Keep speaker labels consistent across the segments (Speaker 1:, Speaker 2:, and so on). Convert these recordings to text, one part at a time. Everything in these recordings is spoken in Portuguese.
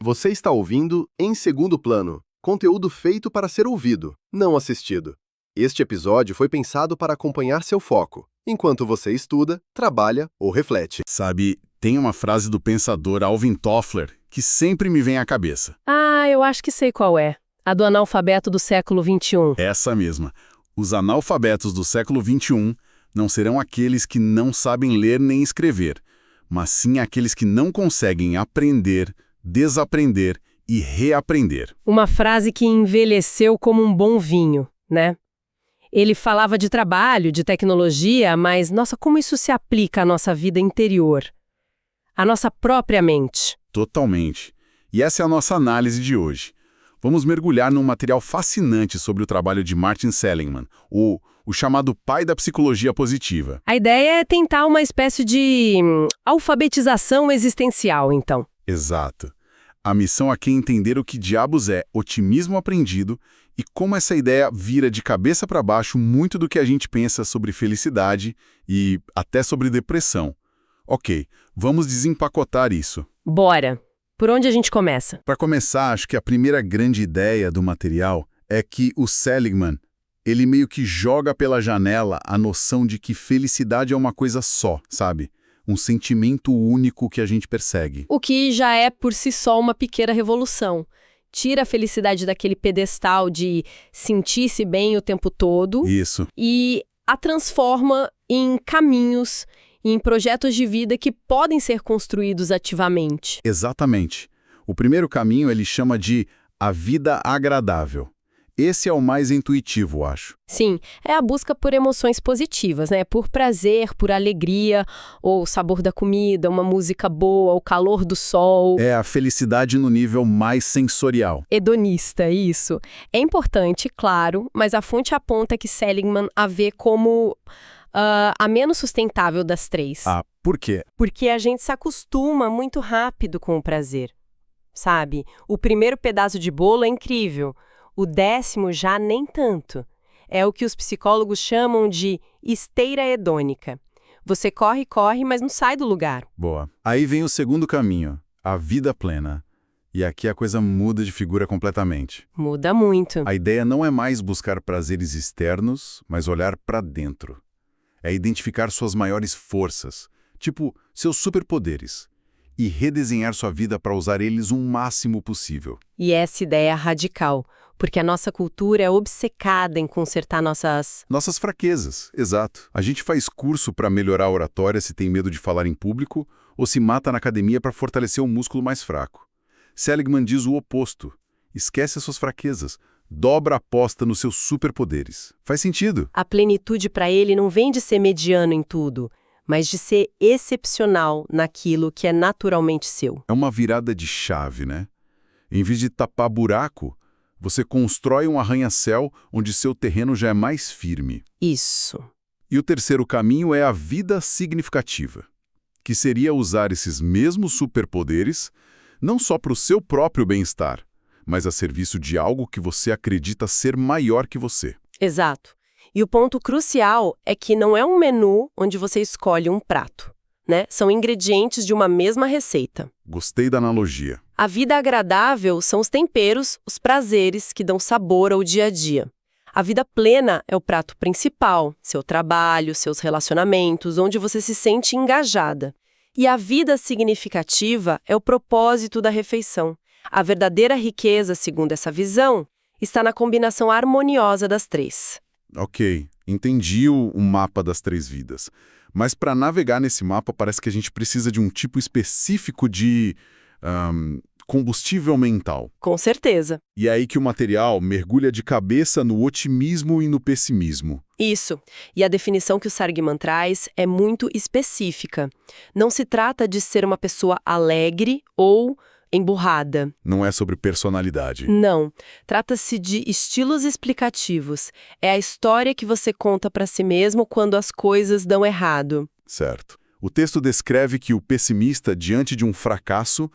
Speaker 1: Você está ouvindo Em Segundo Plano, conteúdo feito para ser ouvido, não assistido. Este episódio foi pensado para acompanhar seu foco, enquanto você estuda, trabalha ou reflete.
Speaker 2: Sabe, tem uma frase do pensador Alvin Toffler que sempre me vem à cabeça.
Speaker 3: Ah, eu acho que sei qual é. A do analfabeto do século XXI.
Speaker 2: Essa mesma. Os analfabetos do século XXI não serão aqueles que não sabem ler nem escrever, mas sim aqueles que não conseguem aprender, desaprender e reaprender.
Speaker 3: Uma frase que envelheceu como um bom vinho, né? Ele falava de trabalho, de tecnologia, mas, nossa, como isso se aplica à nossa vida interior? À nossa própria mente?
Speaker 2: Totalmente. E essa é a nossa análise de hoje. Vamos mergulhar num material fascinante sobre o trabalho de Martin Seligman, o chamado pai da psicologia positiva.
Speaker 3: A ideia é tentar uma espécie de alfabetização existencial, então.
Speaker 2: Exato. A missão aqui é entender o que diabos é otimismo aprendido e como essa ideia vira de cabeça para baixo muito do que a gente pensa sobre felicidade e até sobre depressão. Ok, vamos desempacotar isso.
Speaker 3: Bora! Por onde a gente começa?
Speaker 2: Para começar, acho que a primeira grande ideia do material é que o Seligman, ele meio que joga pela janela a noção de que felicidade é uma coisa só, sabe? Um sentimento único que a gente persegue.
Speaker 3: O que já é por si só uma pequena revolução. Tira a felicidade daquele pedestal de sentir-se bem o tempo todo.
Speaker 2: Isso.
Speaker 3: E a transforma em caminhos, em projetos de vida que podem ser construídos ativamente.
Speaker 2: Exatamente. O primeiro caminho ele chama de a vida agradável. Esse é o mais intuitivo, acho.
Speaker 3: Sim, é a busca por emoções positivas, né? Por prazer, por alegria, ou o sabor da comida, uma música boa, o calor do sol.
Speaker 2: É a felicidade no nível mais sensorial.
Speaker 3: Hedonista, isso. É importante, claro, mas a fonte aponta que Seligman a vê como a menos sustentável das três.
Speaker 2: Ah, por quê?
Speaker 3: Porque a gente se acostuma muito rápido com o prazer, sabe? O primeiro pedaço de bolo é incrível. O 10º já nem tanto. É o que os psicólogos chamam de esteira hedônica. Você corre, mas não sai do lugar.
Speaker 2: Boa. Aí vem o segundo caminho, a vida plena. E aqui a coisa muda de figura completamente.
Speaker 3: Muda muito.
Speaker 2: A ideia não é mais buscar prazeres externos, mas olhar para dentro. É identificar suas maiores forças, tipo seus superpoderes, e redesenhar sua vida para usar eles o máximo possível.
Speaker 3: E essa ideia é radical, porque a nossa cultura é obcecada em consertar
Speaker 2: Nossas fraquezas, exato. A gente faz curso para melhorar a oratória se tem medo de falar em público ou se mata na academia para fortalecer o músculo mais fraco. Seligman diz o oposto. Esquece as suas fraquezas. Dobra a aposta nos seus superpoderes. Faz sentido?
Speaker 3: A plenitude para ele não vem de ser mediano em tudo, mas de ser excepcional naquilo que é naturalmente seu.
Speaker 2: É uma virada de chave, né? Em vez de tapar buraco, você constrói um arranha-céu onde seu terreno já é mais firme.
Speaker 3: Isso.
Speaker 2: E o terceiro caminho é a vida significativa, que seria usar esses mesmos superpoderes não só para o seu próprio bem-estar, mas a serviço de algo que você acredita ser maior que você.
Speaker 3: Exato. E o ponto crucial é que não é um menu onde você escolhe um prato, né? São ingredientes de uma mesma receita.
Speaker 2: Gostei da analogia.
Speaker 3: A vida agradável são os temperos, os prazeres que dão sabor ao dia a dia. A vida plena é o prato principal, seu trabalho, seus relacionamentos, onde você se sente engajada. E a vida significativa é o propósito da refeição. A verdadeira riqueza, segundo essa visão, está na combinação harmoniosa das três.
Speaker 2: Ok, entendi o mapa das três vidas. Mas para navegar nesse mapa parece que a gente precisa de um tipo específico de combustível mental.
Speaker 3: Com certeza.
Speaker 2: E é aí que o material mergulha de cabeça no otimismo e no pessimismo.
Speaker 3: Isso. E a definição que o Seligman traz é muito específica. Não se trata de ser uma pessoa alegre ou emburrada.
Speaker 2: Não é sobre personalidade.
Speaker 3: Não. Trata-se de estilos explicativos. É a história que você conta para si mesmo quando as coisas dão errado.
Speaker 2: Certo. O texto descreve que o pessimista, diante de um fracasso,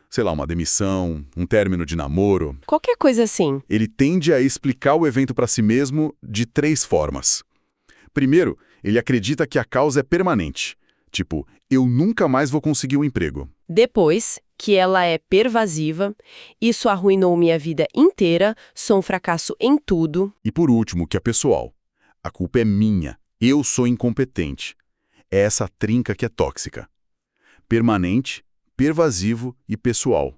Speaker 2: sei lá, uma demissão, um término de namoro,
Speaker 3: qualquer coisa assim,
Speaker 2: ele tende a explicar o evento para si mesmo de três formas. Primeiro, ele acredita que a causa é permanente. Tipo, eu nunca mais vou conseguir um emprego.
Speaker 3: Depois, que ela é pervasiva, isso arruinou minha vida inteira, sou um fracasso em tudo.
Speaker 2: E por último, que é pessoal. A culpa é minha. Eu sou incompetente. É essa trinca que é tóxica. Permanente, pervasivo e pessoal.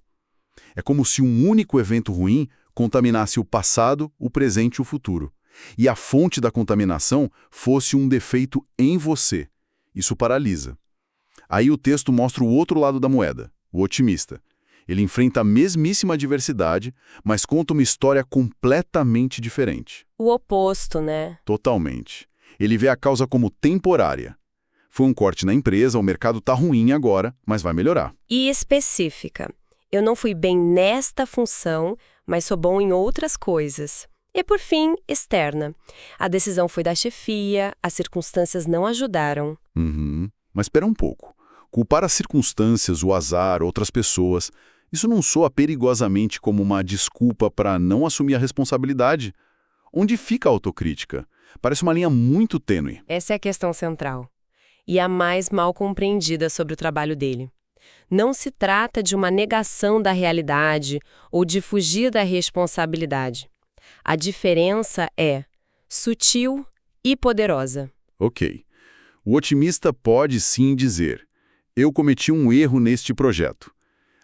Speaker 2: É como se um único evento ruim contaminasse o passado, o presente e o futuro. E a fonte da contaminação fosse um defeito em você. Isso paralisa. Aí o texto mostra o outro lado da moeda, o otimista. Ele enfrenta a mesmíssima adversidade, mas conta uma história completamente diferente.
Speaker 3: O oposto, né?
Speaker 2: Totalmente. Ele vê a causa como temporária. Foi um corte na empresa, o mercado tá ruim agora, mas vai melhorar.
Speaker 3: E específica. Eu não fui bem nesta função, mas sou bom em outras coisas. E, por fim, externa. A decisão foi da chefia, as circunstâncias não ajudaram.
Speaker 2: Mas espera um pouco. Culpar as circunstâncias, o azar, outras pessoas, isso não soa perigosamente como uma desculpa para não assumir a responsabilidade? Onde fica a autocrítica? Parece uma linha muito tênue.
Speaker 3: Essa é a questão central. E a mais mal compreendida sobre o trabalho dele. Não se trata de uma negação da realidade ou de fugir da responsabilidade. A diferença é sutil e poderosa.
Speaker 2: Ok. O otimista pode sim dizer: eu cometi um erro neste projeto.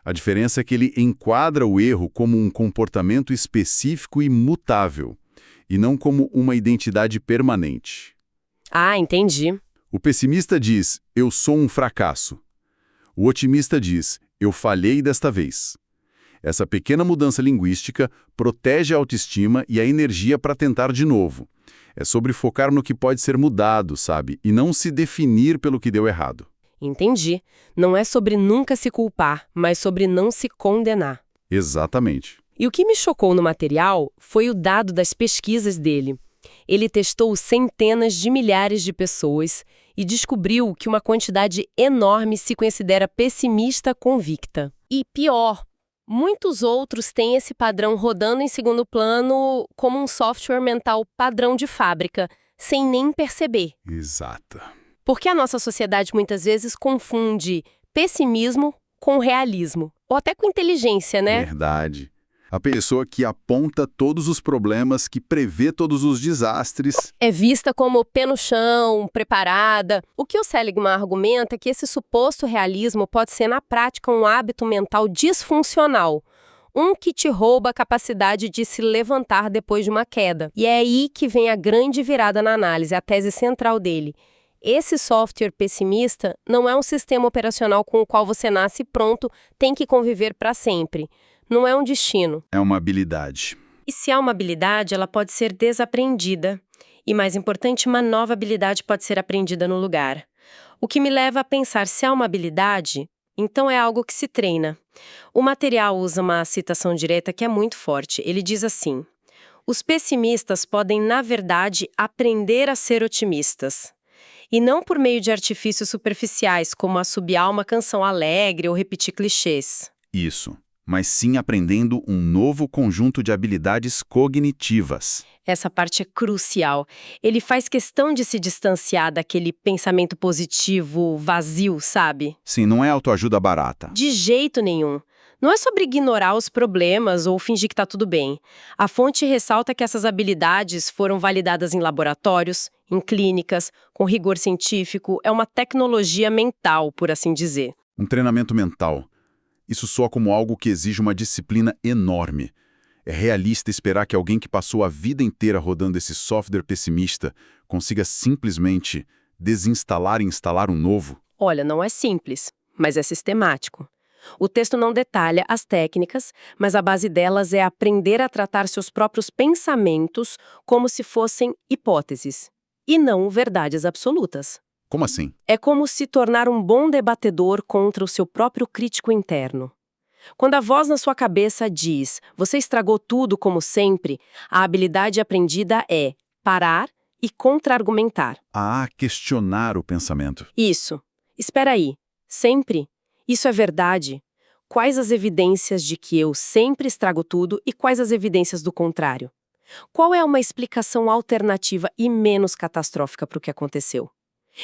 Speaker 2: A diferença é que ele enquadra o erro como um comportamento específico e mutável, e não como uma identidade permanente.
Speaker 3: Ah, entendi.
Speaker 2: O pessimista diz: eu sou um fracasso. O otimista diz: eu falhei desta vez. Essa pequena mudança linguística protege a autoestima e a energia para tentar de novo. É sobre focar no que pode ser mudado, sabe? E não se definir pelo que deu errado.
Speaker 3: Entendi. Não é sobre nunca se culpar, mas sobre não se condenar.
Speaker 2: Exatamente.
Speaker 3: E o que me chocou no material foi o dado das pesquisas dele. Ele testou centenas de milhares de pessoas e descobriu que uma quantidade enorme se considera pessimista convicta. E pior, muitos outros têm esse padrão rodando em segundo plano como um software mental padrão de fábrica, sem nem perceber.
Speaker 2: Exato.
Speaker 3: Porque a nossa sociedade muitas vezes confunde pessimismo com realismo, ou até com inteligência, né?
Speaker 2: Verdade. A pessoa que aponta todos os problemas, que prevê todos os desastres.
Speaker 3: É vista como pé no chão, preparada. O que o Seligman argumenta é que esse suposto realismo pode ser, na prática, um hábito mental disfuncional. Um que te rouba a capacidade de se levantar depois de uma queda. E é aí que vem a grande virada na análise, a tese central dele. Esse software pessimista não é um sistema operacional com o qual você nasce pronto, tem que conviver para sempre. Não é um destino.
Speaker 2: É uma habilidade.
Speaker 3: E se há uma habilidade, ela pode ser desaprendida. E mais importante, uma nova habilidade pode ser aprendida no lugar. O que me leva a pensar, se há uma habilidade, então é algo que se treina. O material usa uma citação direta que é muito forte. Ele diz assim: os pessimistas podem, na verdade, aprender a ser otimistas. E não por meio de artifícios superficiais, como assobiar uma canção alegre ou repetir clichês.
Speaker 2: Isso. Mas sim aprendendo um novo conjunto de habilidades cognitivas.
Speaker 3: Essa parte é crucial. Ele faz questão de se distanciar daquele pensamento positivo vazio, sabe?
Speaker 2: Sim, não é autoajuda barata.
Speaker 3: De jeito nenhum. Não é sobre ignorar os problemas ou fingir que tá tudo bem. A fonte ressalta que essas habilidades foram validadas em laboratórios, em clínicas, com rigor científico. É uma tecnologia mental, por assim dizer.
Speaker 2: Um treinamento mental. Isso soa como algo que exige uma disciplina enorme. É realista esperar que alguém que passou a vida inteira rodando esse software pessimista consiga simplesmente desinstalar e instalar um novo?
Speaker 3: Olha, não é simples, mas é sistemático. O texto não detalha as técnicas, mas a base delas é aprender a tratar seus próprios pensamentos como se fossem hipóteses, e não verdades absolutas.
Speaker 2: Como assim?
Speaker 3: É como se tornar um bom debatedor contra o seu próprio crítico interno. Quando a voz na sua cabeça diz, você estragou tudo como sempre, a habilidade aprendida é parar e contra-argumentar.
Speaker 2: Ah, questionar o pensamento.
Speaker 3: Isso. Espera aí. Sempre? Isso é verdade? Quais as evidências de que eu sempre estrago tudo e quais as evidências do contrário? Qual é uma explicação alternativa e menos catastrófica para o que aconteceu?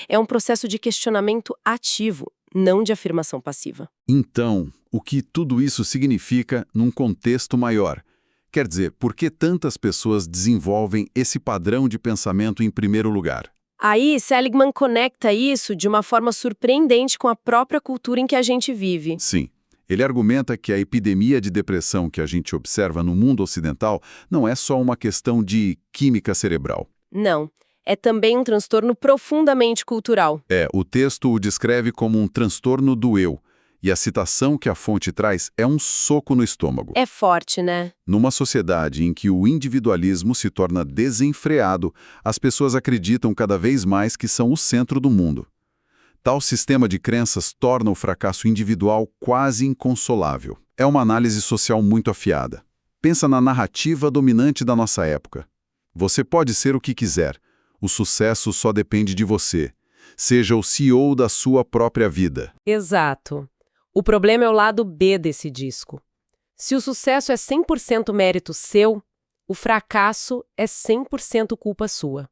Speaker 3: É um processo de questionamento ativo, não de afirmação passiva.
Speaker 2: Então, o que tudo isso significa num contexto maior? Quer dizer, por que tantas pessoas desenvolvem esse padrão de pensamento em primeiro lugar?
Speaker 3: Aí, Seligman conecta isso de uma forma surpreendente com a própria cultura em que a gente vive.
Speaker 2: Sim. Ele argumenta que a epidemia de depressão que a gente observa no mundo ocidental não é só uma questão de química cerebral.
Speaker 3: Não, é também um transtorno profundamente cultural.
Speaker 2: O texto o descreve como um transtorno do eu, e a citação que a fonte traz é um soco no estômago.
Speaker 3: É forte, né?
Speaker 2: Numa sociedade em que o individualismo se torna desenfreado, as pessoas acreditam cada vez mais que são o centro do mundo. Tal sistema de crenças torna o fracasso individual quase inconsolável. É uma análise social muito afiada. Pensa na narrativa dominante da nossa época. Você pode ser o que quiser. O sucesso só depende de você. Seja o CEO da sua própria vida.
Speaker 3: Exato. O problema é o lado B desse disco. Se o sucesso é 100% mérito seu, o fracasso é 100% culpa sua.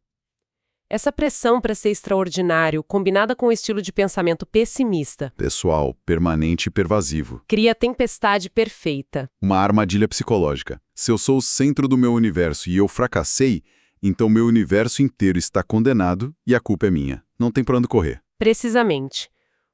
Speaker 3: Essa pressão para ser extraordinário, combinada com o estilo de pensamento pessimista,
Speaker 2: Pessoal, permanente e pervasivo.
Speaker 3: cria a tempestade perfeita.
Speaker 2: Uma armadilha psicológica. Se eu sou o centro do meu universo e eu fracassei, então meu universo inteiro está condenado e a culpa é minha. Não tem para onde correr.
Speaker 3: Precisamente.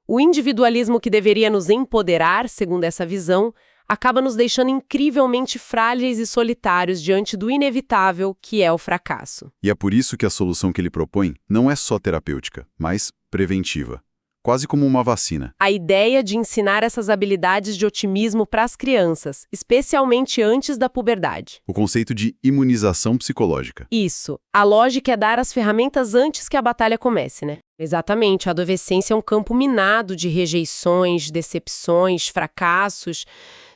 Speaker 3: O individualismo que deveria nos empoderar, segundo essa visão, acaba nos deixando incrivelmente frágeis e solitários diante do inevitável que é o fracasso.
Speaker 2: E é por isso que a solução que ele propõe não é só terapêutica, mas preventiva. Quase como uma vacina.
Speaker 3: A ideia de ensinar essas habilidades de otimismo para as crianças, especialmente antes da puberdade.
Speaker 2: O conceito de imunização psicológica.
Speaker 3: Isso. A lógica é dar as ferramentas antes que a batalha comece, né? Exatamente. A adolescência é um campo minado de rejeições, decepções, fracassos.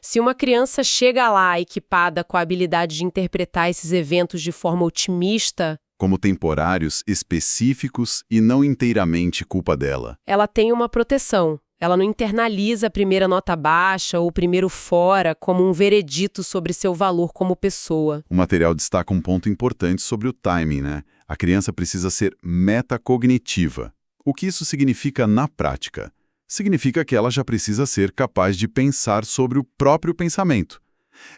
Speaker 3: Se uma criança chega lá equipada com a habilidade de interpretar esses eventos de forma otimista,
Speaker 2: Como temporários, específicos e não inteiramente culpa dela.
Speaker 3: ela tem uma proteção. Ela não internaliza a primeira nota baixa ou o primeiro fora como um veredito sobre seu valor como pessoa.
Speaker 2: O material destaca um ponto importante sobre o timing, né? A criança precisa ser metacognitiva. O que isso significa na prática? Significa que ela já precisa ser capaz de pensar sobre o próprio pensamento.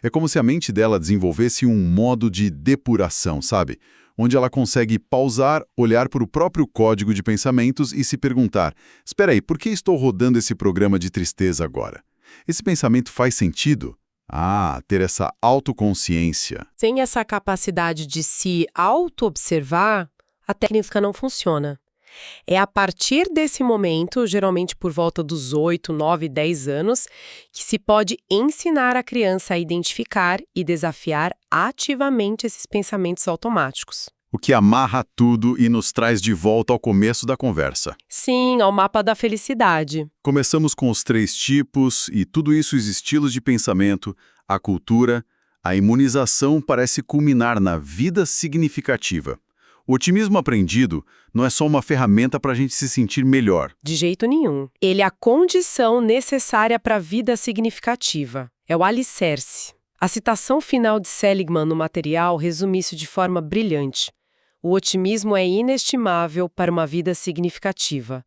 Speaker 2: É como se a mente dela desenvolvesse um modo de depuração, sabe? Onde ela consegue pausar, olhar para o próprio código de pensamentos e se perguntar: espera aí, por que estou rodando esse programa de tristeza agora? Esse pensamento faz sentido? Ter essa autoconsciência.
Speaker 3: Sem essa capacidade de se auto-observar, a técnica não funciona. É a partir desse momento, geralmente por volta dos 8, 9, 10 anos, que se pode ensinar a criança a identificar e desafiar ativamente esses pensamentos automáticos.
Speaker 2: O que amarra tudo e nos traz de volta ao começo da conversa.
Speaker 3: Sim, ao mapa da felicidade.
Speaker 2: Começamos com os 3 tipos e tudo isso os estilos de pensamento, a cultura, a imunização parece culminar na vida significativa. O otimismo aprendido não é só uma ferramenta para a gente se sentir melhor.
Speaker 3: De jeito nenhum. Ele é a condição necessária para a vida significativa. É o alicerce. A citação final de Seligman no material resume isso de forma brilhante. O otimismo é inestimável para uma vida significativa.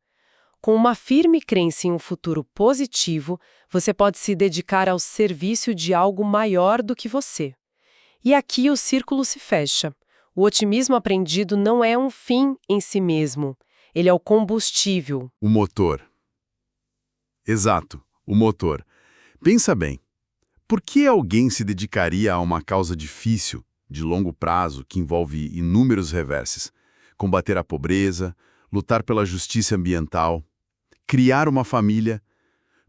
Speaker 3: Com uma firme crença em um futuro positivo, você pode se dedicar ao serviço de algo maior do que você. E aqui o círculo se fecha. O otimismo aprendido não é um fim em si mesmo. Ele é o combustível.
Speaker 2: O motor. Exato, o motor. Pensa bem, por que alguém se dedicaria a uma causa difícil, de longo prazo, que envolve inúmeros reverses? Combater a pobreza, lutar pela justiça ambiental, criar uma família.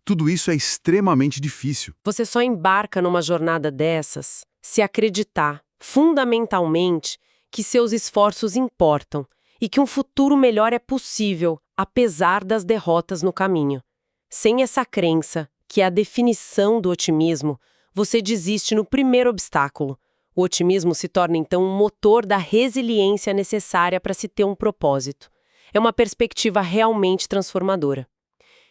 Speaker 2: Tudo isso é extremamente difícil.
Speaker 3: Você só embarca numa jornada dessas se acreditar, fundamentalmente, que seus esforços importam e que um futuro melhor é possível, apesar das derrotas no caminho. Sem essa crença, que é a definição do otimismo, você desiste no primeiro obstáculo. O otimismo se torna, então, um motor da resiliência necessária para se ter um propósito. É uma perspectiva realmente transformadora.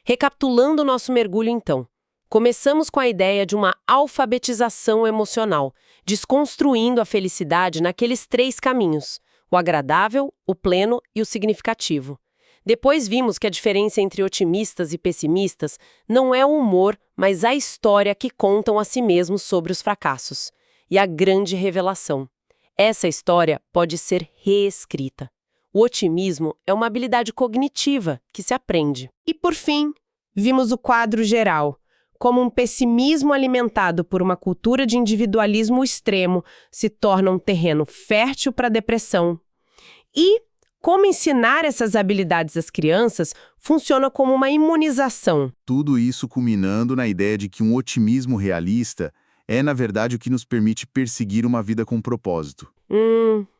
Speaker 3: Recapitulando o nosso mergulho, então. Começamos com a ideia de uma alfabetização emocional, desconstruindo a felicidade naqueles 3 caminhos: o agradável, o pleno e o significativo. Depois vimos que a diferença entre otimistas e pessimistas não é o humor, mas a história que contam a si mesmos sobre os fracassos. E a grande revelação: essa história pode ser reescrita. O otimismo é uma habilidade cognitiva que se aprende.
Speaker 4: E por fim, vimos o quadro geral, como um pessimismo alimentado por uma cultura de individualismo extremo se torna um terreno fértil para a depressão. E como ensinar essas habilidades às crianças funciona como uma imunização.
Speaker 5: Tudo isso culminando na ideia de que um otimismo realista é, na verdade, o que nos permite perseguir uma vida com propósito.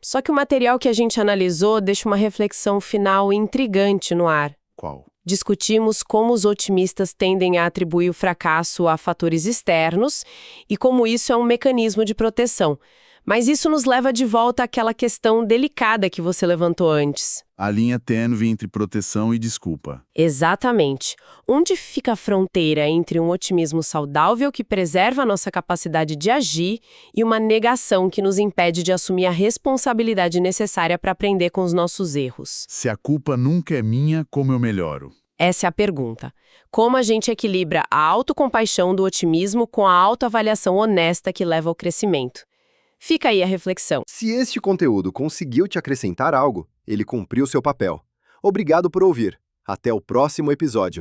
Speaker 3: Só que o material que a gente analisou deixa uma reflexão final intrigante no ar.
Speaker 5: Qual?
Speaker 3: Discutimos como os otimistas tendem a atribuir o fracasso a fatores externos e como isso é um mecanismo de proteção. Mas isso nos leva de volta àquela questão delicada que você levantou antes.
Speaker 5: A linha tênue entre proteção e desculpa.
Speaker 3: Exatamente. Onde fica a fronteira entre um otimismo saudável que preserva a nossa capacidade de agir e uma negação que nos impede de assumir a responsabilidade necessária para aprender com os nossos erros?
Speaker 5: Se a culpa nunca é minha, como eu melhoro?
Speaker 3: Essa é a pergunta. Como a gente equilibra a autocompaixão do otimismo com a autoavaliação honesta que leva ao crescimento? Fica aí a reflexão.
Speaker 1: Se este conteúdo conseguiu te acrescentar algo, ele cumpriu seu papel. Obrigado por ouvir. Até o próximo episódio.